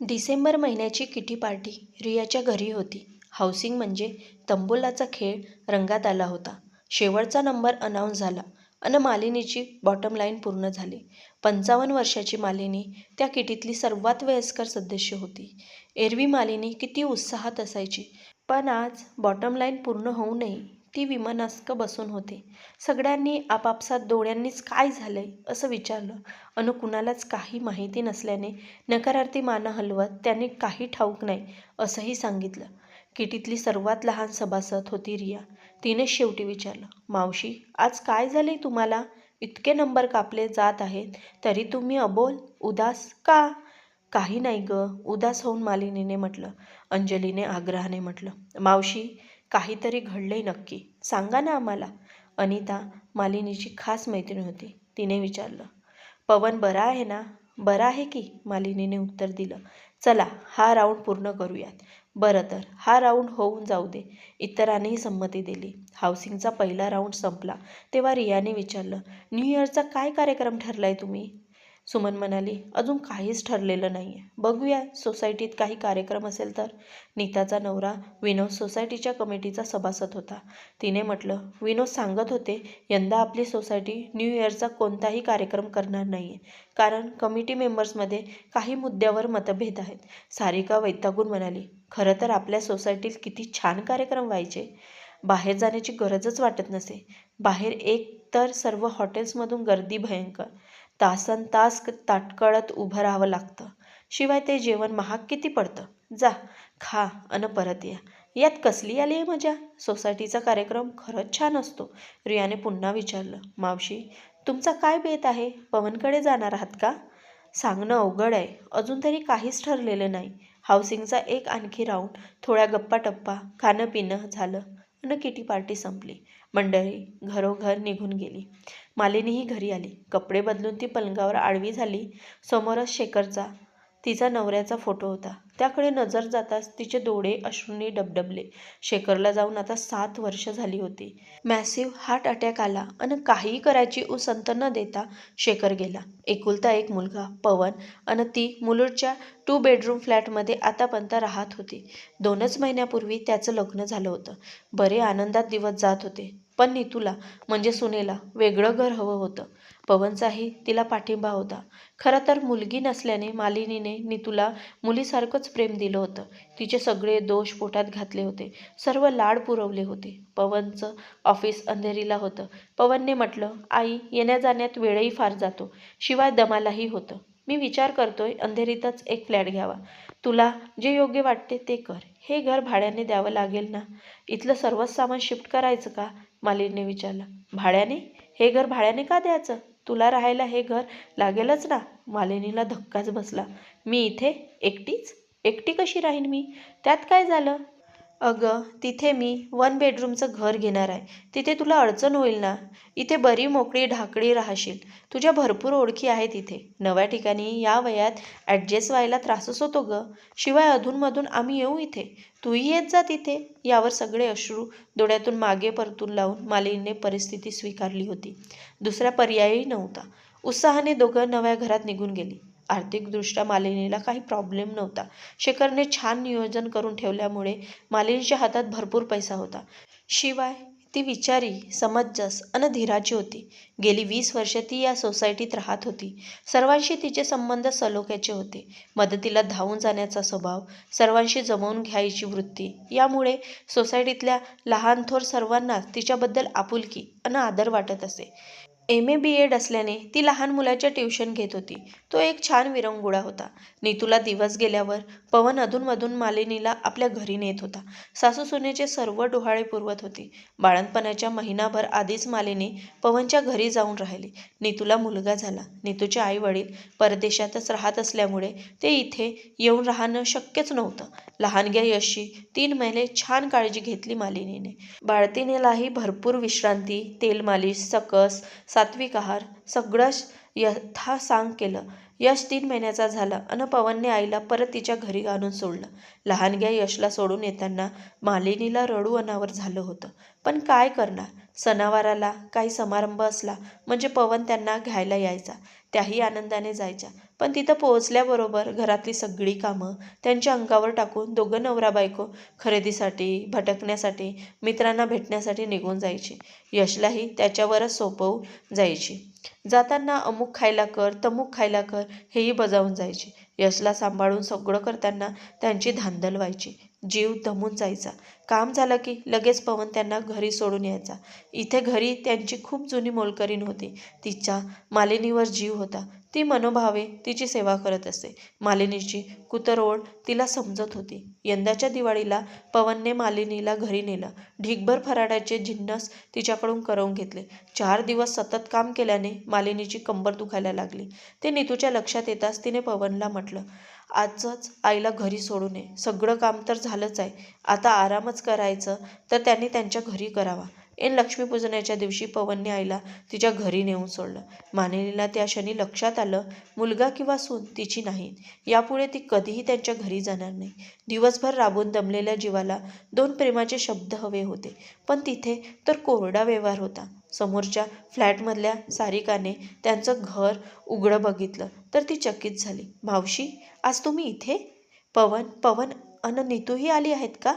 डिसेंबर महिन्याची kitty party रियाच्या घरी होती. हाऊसिंग म्हणजे तंबोलाचा खेळ रंगात आला होता. शेवटचा नंबर अनाऊन्स झाला अन मालिनीची बॉटम लाईन पूर्ण झाली. 55 वर्षाची मालिनी त्या किटीतली सर्वात वयस्कर सदस्य होती. एरवी मालिनी किती उत्साहात असायची, पण आज बॉटम लाईन पूर्ण होऊनही ती विमनस्क बसून होती. सगळ्यांनी आपापसात डोळ्यांनीच काय झालंय असं विचारलं. अन कुणालाच काही माहिती नसल्याने नकारार्थी मान हलवत त्यांनी काही ठाऊक नाही असंही सांगितलं. किटीतली सर्वात लहान सभासद होती रिया. तिने शेवटी विचारलं, मावशी आज काय झालंय तुम्हाला? इतके नंबर कापले जात आहेत तरी तुम्ही अबोल उदास का? काही नाही ग, उदास होऊन मालिनीने म्हटलं. अंजलीने आग्रहाने म्हटलं, मावशी काहीतरी घडलंय नक्की, सांगा ना आम्हाला. अनिता मालिनीची खास मैत्रीण होती. तिने विचारलं, पवन बरा आहे ना? बरा आहे की, मालिनीने उत्तर दिलं. चला हा राऊंड पूर्ण करूयात. बरं तर हा राऊंड होऊन जाऊ दे. इतरांनीही संमती दिली. हाऊसिंगचा पहिला राऊंड संपला तेव्हा रियाने विचारलं, न्यू इयरचा काय कार्यक्रम ठरलाय तुम्ही? सुमन म्हणाली, अजून काहीच ठरलेलं नाहीये, बघूया सोसायटीत काही कार्यक्रम असेल तर. नीताचा नवरा विनोद सोसायटीच्या कमिटीचा सभासद होता. तिने म्हटलं, विनोद सांगत होते यंदा आपली सोसायटी न्यू इयरचा कोणताही कार्यक्रम करणार नाहीये, कारण कमिटी मेंबर्समध्ये काही मुद्द्यावर मतभेद आहेत. सारिका वैतागून म्हणाली, खरं तर आपल्या सोसायटीत किती छान कार्यक्रम व्हायचे, बाहेर जाण्याची गरजच वाटत नसे. बाहेर एक तर सर्व हॉटेल्समधून गर्दी भयंकर, तासन तास ताटकळत उभं राहावं लागतं, शिवाय ते जेवण महाग किती पडतं. जा खा अन परत या, यात कसली आली आहे मजा? सोसायटीचा कार्यक्रम खरंच छान असतो. रियाने पुन्हा विचारलं, मावशी तुमचा काय बेत आहे? पवनकडे जाणार आहात का? सांगणं अवघड आहे, अजून तरी काहीच ठरलेलं नाही. हाऊसिंगचा एक आणखी राऊंड, थोड्या गप्पा टप्पा, खाणं पिणं झालं अन किटी पार्टी संपली. मंडळी घरोघर निघून गेली. मालिनीही घरी आली. कपडे बदलून ती पलंगावर आडवी झाली. समोरच शेखरचा, तिचा नवऱ्याचा फोटो होता. त्याकडे नजर जाताच तिचे डोळे अश्रूंनी डबडबले. शेखरला जाऊन आता 7 वर्ष झाली होती. मॅसिव्ह हार्ट अटॅक आला अन काहीही करायची उसंत न देता शेखर गेला. एकुलता एक मुलगा पवन अन ती मुलुंडच्या 2 बेडरूम फ्लॅटमध्ये आतापर्यंत राहत होती. 2च महिन्यापूर्वी त्याचं लग्न झालं होतं. बरे आनंदात दिवस जात होते. पण नीतूला म्हणजे सुनेला वेगळं घर हवं होतं. पवनचाही तिला पाठिंबा होता. खरं तर मुलगी नसल्याने मालिनीने नीतूला मुलीसारखंच प्रेम दिलं होतं. तिचे सगळे दोष पोटात घातले होते. सर्व लाड पुरवले होते. पवनचं ऑफिस अंधेरीला होतं. पवनने म्हटलं, आई येण्या जाण्यात वेळही फार जातो, शिवाय दमालाही होतं. मी विचार करतोय अंधेरीतच एक फ्लॅट घ्यावा. तुला जे योग्य वाटते ते कर. हे घर भाड्याने द्यावं लागेल ना? इथलं सर्वच सामान शिफ्ट करायचं का? मालिनीने विचारलं. भाड्याने? हे घर भाड्याने का द्यायचं? तुला राहायला हे घर लागेलच ना? मालिनीला धक्काच बसला. मी इथे एकटीच? एकटी कशी राहीन मी? त्यात काय झालं? अगं तिथे मी 1 बेडरूमचं घर घेणार आहे. तिथे तुला अडचण होईल ना? इथे बरी मोकळी ढाकळी राहशील. तुझ्या भरपूर ओळखी आहेत इथे. नव्या ठिकाणी या वयात ॲडजस्ट व्हायला त्रासच होतो ग. शिवाय अधूनमधून आम्ही येऊ इथे, तूही येत जा तिथे. यावर सगळे अश्रू डोळ्यातून मागे परतून लावून मालिनीने परिस्थिती स्वीकारली होती. दुसरा पर्यायही नव्हता. उत्साहाने दोघं नव्या घरात निघून गेली. आर्थिकदृष्ट्या मालिनीला काही प्रॉब्लेम नव्हता. शेखरने छान नियोजन करून ठेवल्यामुळे मालिनीच्या हातात भरपूर पैसा होता. शिवाय ती विचारी, समंजस अन धीराची होती. गेली 20 वर्ष ती या सोसायटीत राहत होती. सर्वांशी तिचे संबंध सलोख्याचे होते. मदतीला धावून जाण्याचा स्वभाव, सर्वांशी जमवून घ्यायची वृत्ती, यामुळे सोसायटीतल्या लहान थोर सर्वांनाच तिच्याबद्दल आपुलकी अन आदर वाटत असे. MA BEd असल्याने ती लहान मुलाच्या ट्युशन घेत होती. तो एक छान विरंगुळा होता. नीतूला दिवस गेल्यावर पवन अधूनमधून मालिनीला आपल्या घरी नेत होता. सासूसुनेचे सर्व डोहाळे पुरवत होती. बाळंतपणाच्या महिनाभर आधीच मालिनी पवनच्या घरी जाऊन राहिली. नीतूला मुलगा झाला. नीतूचे आई वडील परदेशातच राहत असल्यामुळे ते इथे येऊन राहणं शक्यच नव्हतं. लहानग्या यशची 3 महिने छान काळजी घेतली मालिनीने. बाळंतिणीलाही भरपूर विश्रांती, तेल मालिश, सकस, सात्विक आहार सगळंच यथासांग केलं. यश 3 महिन्याचा झाला अन पवनने आईला परत तिच्या घरी आणून सोडलं. लहानग्या यशला सोडून येताना मालिनीला रडू अनावर झालं होतं. पण काय करणार? सणावाराला काही समारंभ असला म्हणजे पवन त्यांना घ्यायला यायचा. त्याही आनंदाने जायच्या. पण तिथं पोहोचल्याबरोबर घरातली सगळी कामं त्यांच्या अंगावर टाकून दोघं नवरा बायको खरेदीसाठी, भटकण्यासाठी, मित्रांना भेटण्यासाठी निघून जायची. यशलाही त्याच्यावरच सोपवून जायची. जाताना अमुक खायला कर, तमुक खायला कर हेही बजावून जायची. यशला सांभाळून सगळं करताना त्यांची धांदल व्हायची. जीव दमून जायचा. काम झालं की लगेच पवन त्यांना घरी सोडून यायचा. इथे घरी त्यांची खूप जुनी मोलकरीण होती. तिच्या मालिनीवर जीव होता. ती मनोभावे तिची सेवा करत असे. मालिनीची कुतरओढ तिला समजत होती. यंदाच्या दिवाळीला पवनने मालिनीला घरी नेलं. ढीगभर फराळाचे जिन्नस तिच्याकडून करवून घेतले. 4 दिवस सतत काम केल्याने मालिनीची कंबर दुखायला लागली. ते नीतूच्या लक्षात येताच तिने पवनला म्हटलं, आजच आईला घरी सोडून ये. सगळं काम तर झालंच आहे. आता आरामच करायचं तर त्यांनी त्यांच्या घरी करावा. ऐन लक्ष्मीपूजनाच्या दिवशी पवनने आईला तिच्या घरी नेऊन सोडलं. मालिनीला त्या क्षणी लक्षात आलं, मुलगा किंवा सून तिची नाही. यापुढे ती कधीही त्यांच्या घरी जाणार नाही. दिवसभर राबून दमलेल्या जीवाला 2 प्रेमाचे शब्द हवे होते. पण तिथे तर कोरडा व्यवहार होता. समोरच्या फ्लॅटमधल्या सारिकाने त्यांचं घर उघडं बघितलं तर ती चकित झाली. मावशी, आज तुम्ही इथे? पवन अन नीतूही आली आहेत का?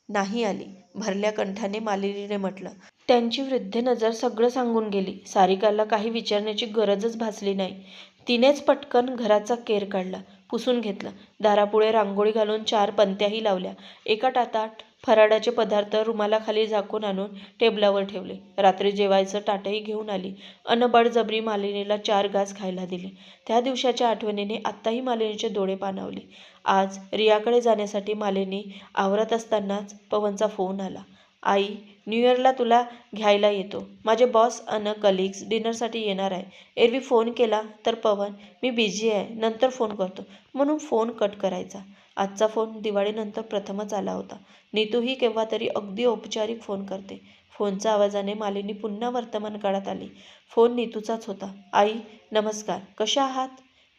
नाही आली, भरल्या कंठाने मालिनीने म्हटलं. त्यांची वृद्ध नजर सगळं सांगून गेली. सारिकाला काही विचारण्याची गरजच भासली नाही. तिनेच पटकन घराचा केर काढला, पुसून घेतलं. दारापुढे रांगोळी घालून 4 पंत्याही लावल्या. एका ताटात फराळाचे पदार्थ रुमालाखाली झाकून आणून टेबलावर ठेवले. रात्री जेवायचं ताटही घेऊन आली अन बळजबरी मालिनीला 4 घास खायला दिले. त्या दिवसाच्या आठवणीने आत्ताही मालिनीचे डोळे पाणावले. आज रियाकडे जाण्यासाठी मालिनी आवरत असतानाच पवनचा फोन आला. आई, न्यू इयरला तुला घ्यायला येतो. माझे बॉस अन कलिग्स डिनरसाठी येणार आहे. एरवी फोन केला तर पवन, मी बिझी आहे, नंतर फोन करतो म्हणून फोन कट करायचा. आजचा फोन दिवाळीनंतर प्रथमच आला होता. नीतूही केव्हा तरी अगदी औपचारिक फोन करते. फोनच्या आवाजाने मालिनी पुन्हा वर्तमान काळात आली. फोन नीतूचाच होता. आई, नमस्कार, कशा आहात?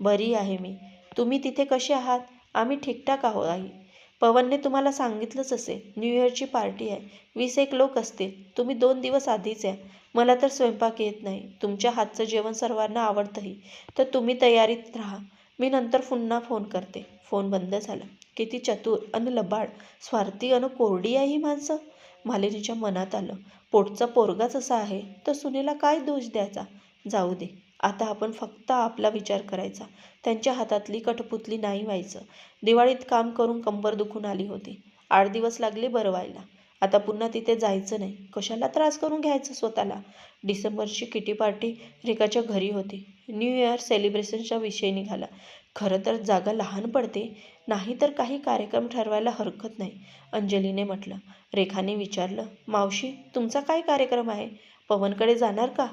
बरी आहे मी. तुम्ही तिथे कसे आहात? आम्ही ठीकठाक आहोत आई. पवनने तुम्हाला सांगितलंच असेल, न्यू इयरची पार्टी आहे. 20-1 लोक असतील. तुम्ही 2 दिवस आधीच या. मला तर स्वयंपाक येत नाही. तुमच्या हातचं जेवण सर्वांना आवडतंही. तर तुम्ही तयारीत राहा. मी नंतर पुन्हा फोन करते. फोन बंद झाला. किती चतुर अन लबाड, स्वार्थी अन कोरडी आहे ही माणसं. मालिनीच्या मनात आलं, पोटचा पोरगाच असा आहे तर सुनेला काय दोष द्यायचा. जाऊ दे, आता आपण फक्त आपला विचार करायचा. त्यांच्या हातातली कठपुतली नाही व्हायचं. दिवाळीत काम करून कंबर दुखून आली होती. 8 दिवस लागले बरं व्हायला. आता पुन्हा तिथे जायचं नाही. कशाला त्रास करून घ्यायचं स्वतःला. डिसेंबरची किटी पार्टी रेखाच्या घरी होती. न्यू इयर सेलिब्रेशनचा विषय निघाला. खरं तर जागा लहान पडते, नाही तर काही कार्यक्रम ठरवायला हरकत नाही, अंजलीने म्हटलं. रेखाने विचारलं, मावशी, तुमचा काय कार्यक्रम आहे? पवनकडे जाणार का?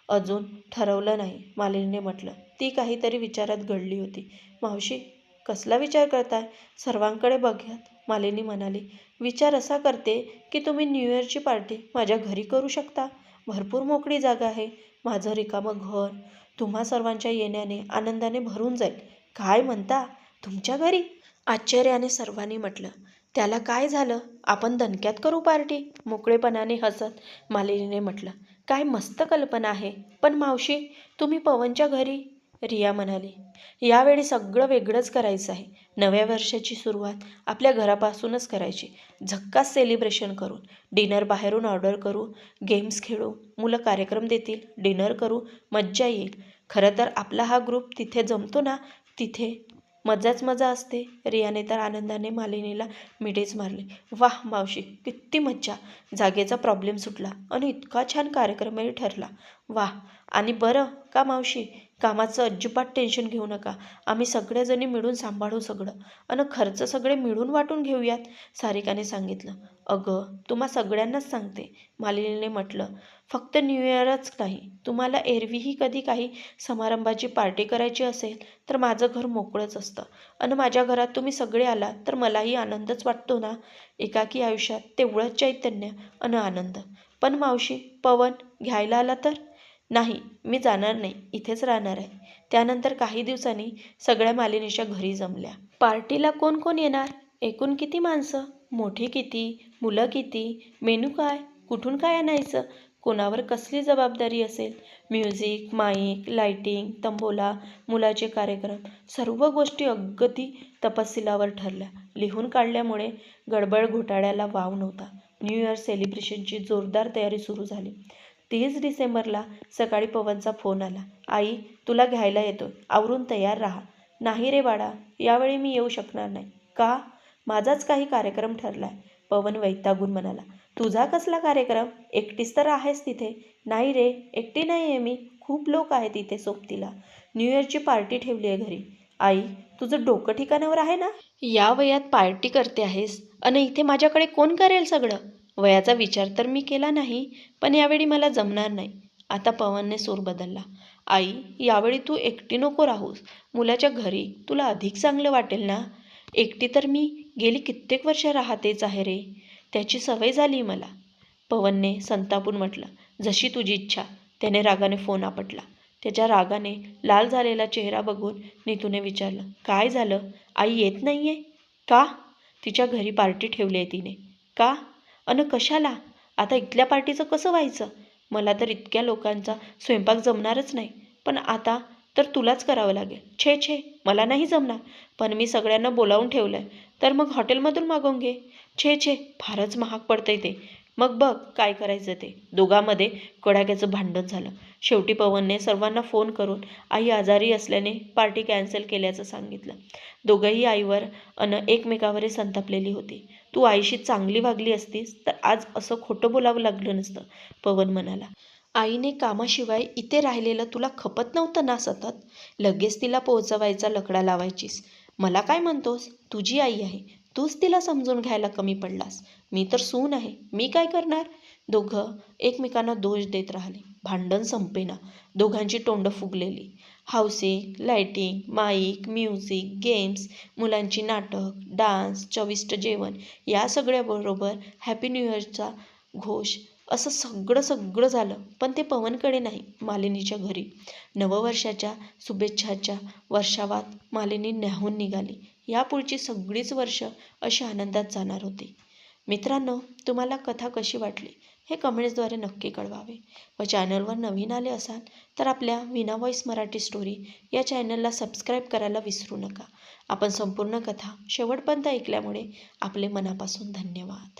अजून ठरवलं नाही, मालिनीने म्हटलं. ती काहीतरी विचारात घडली होती. मावशी, कसला विचार करताय? सर्वांकडे बघत मालिनी म्हणाली. विचार असा करते की तुम्ही न्यू इयरची पार्टी माझ्या घरी करू शकता. भरपूर मोकळी जागा आहे. माझं रिकामं घर तुम्हा सर्वांच्या येण्याने आनंदाने भरून जाईल. काय म्हणता? तुमच्या घरी? आश्चर्याने सर्वांनी म्हटलं. त्याला काय झालं? आपण दणक्यात करू पार्टी, मोकळेपणाने हसत मालिनीने म्हटलं. काय मस्त कल्पना आहे. पण मावशी, तुम्ही पवनच्या घरी? रिया म्हणाली. यावेळी सगळं वेगळंच करायचं आहे. नव्या वर्षाची सुरुवात आपल्या घरापासूनच करायची. झक्कास सेलिब्रेशन करू. डिनर बाहेरून ऑर्डर करू. गेम्स खेळू. मुलं कार्यक्रम देतील. डिनर करू. मज्जा येईल. खरं तर आपला हा ग्रुप तिथे जमतो ना, तिथे मजाच मजा असते. रियाने तर आनंदाने मालिनीला मिठीच मारली. वाह मावशी, किती मज्जा. जागेचा प्रॉब्लेम सुटला आणि इतका छान कार्यक्रमही ठरला. वाह. आणि बरं का मावशी, कामाचं अजिबात टेन्शन घेऊ नका. आम्ही सगळ्याजणी मिळून सांभाळू सगळं. आणि खर्च सगळे मिळून वाटून घेऊयात, सारिकाने सांगितलं. अगं, तुम्हा सगळ्यांनाच सांगते, मालिनीने म्हटलं. फक्त न्यू इयरच नाही, तुम्हाला एरवीही कधी काही समारंभाची पार्टी करायची असेल तर माझं घर मोकळंच असतं. आणि माझ्या घरात तुम्ही सगळे आलात तर मलाही आनंदच वाटतो ना. एकाकी आयुष्यात तेवढंच चैतन्य आणि आनंद. पण मावशी, पवन घ्यायला आला तर? नाही, मी जाणार नाही, इथेच राहणार आहे. त्यानंतर काही दिवसांनी सगळ्या मालिनीच्या घरी जमल्या. पार्टीला कोण कोण येणार? एकूण किती माणसं? मोठी किती? मुलं किती? मेनू काय? कुठून काय आणायचं? कोणावर कसली जबाबदारी असेल? म्युझिक, माईक, लाइटिंग, तंबोला, मुलाचे कार्यक्रम सर्व गोष्टी अगदी तपशिलावर ठरल्या. लिहून काढल्यामुळे गडबड घोटाळ्याला वाव नव्हता. न्यू इयर सेलिब्रेशनची जोरदार तयारी सुरू झाली. 30 डिसेंबरला सकाळी पवनचा फोन आला. आई, तुला घ्यायला येतोय, आवरून तयार राहा. नाही रे बाळा, यावेळी मी येऊ शकणार नाही. का? माझाच काही कार्यक्रम ठरलाय, पवन वैतागून म्हणाला. तुझा कसला कार्यक्रम? एकटीच तर आहेस तिथे. नाही रे, एकटी नाही आहे मी, खूप लोक आहेत इथे सोबतीला. न्यू इयरची पार्टी ठेवली आहे घरी. आई, तुझं डोकं ठिकाणावर आहे ना? या वयात पार्टी करते आहेस आणि इथे माझ्याकडे कोण करेल सगळं? वयाचा विचार तर मी केला नाही, पण यावेळी मला जमणार नाही. आता पवनने सूर बदलला. आई, यावेळी तू एकटी नको राहूस. मुलाच्या घरी तुला अधिक चांगलं वाटेल ना? एकटी तर मी गेली कित्येक वर्ष राहतेच आहे रे. त्याची सवय झाली मला, पवनने संतापून म्हटलं. जशी तुझी इच्छा, त्याने रागाने फोन आपटला. त्याच्या रागाने लाल झालेला चेहरा बघून नीतूने विचारलं, काय झालं? आई येत नाहीये? का? तिच्या घरी पार्टी ठेवली आहे तिने. का? अन कशाला? आता इथल्या पार्टीचं कसं व्हायचं? मला तर इतक्या लोकांचा स्वयंपाक जमणारच नाही. पण आता तर तुलाच करावं लागेल. छे छे, मला नाही जमणार. पण मी सगळ्यांना बोलावून ठेवलंय, तर मग हॉटेलमधून मागवून घे. छे छे, फारच महाग पडतंय ते. मग बघ काय करायचं ते. दोघांमध्ये कडाक्याचं भांडण झालं. शेवटी पवनने सर्वांना फोन करून आई आजारी असल्याने पार्टी कॅन्सल केल्याचं सांगितलं. दोघंही आईवर अन एकमेकावर संतापलेली होती. तू आईशी चांगली वागली असतीस तर आज असं खोटं बोलावं लागलं नसतं, पवन म्हणाला. आईने कामाशिवाय इथे राहिलेलं तुला खपत नव्हतं ना सतत? लगेच तिला पोहोचवायचा लकडा लावायचीस. मला काय म्हणतोस? तुझी आई आहे, तूच तिला समजून घ्यायला कमी पडलास. मी तर सून आहे, मी काय करणार? दोघं एकमेकांना दोष देत राहिले. भांडण संपेना. दोघांची तोंडं फुगलेली. Housing, lighting, mike, music, games, मुलांची नाटक, डान्स, चविष्ट जेवण या सगळ्याबरोबर हॅपी न्यू इयरचा घोष, असं सगळं झालं. पण ते पवनकडे नाही, मालिनीच्या घरी. नववर्षाच्या शुभेच्छाच्या वर्षावात मालिनी न्याहून निघाली. यापुढची सगळीच वर्ष अशी आनंदात जाणार होती. मित्रांनो, तुम्हाला कथा कशी वाटली हे कमेंट्सद्वारे नक्की कळवावे. व चॅनलवर नवीन आले असाल तर आपल्या वीणा व्हॉइस मराठी स्टोरी या चॅनलला सबस्क्राईब करायला विसरू नका. आपण संपूर्ण कथा शेवटपर्यंत ऐकल्यामुळे आपले मनापासून धन्यवाद.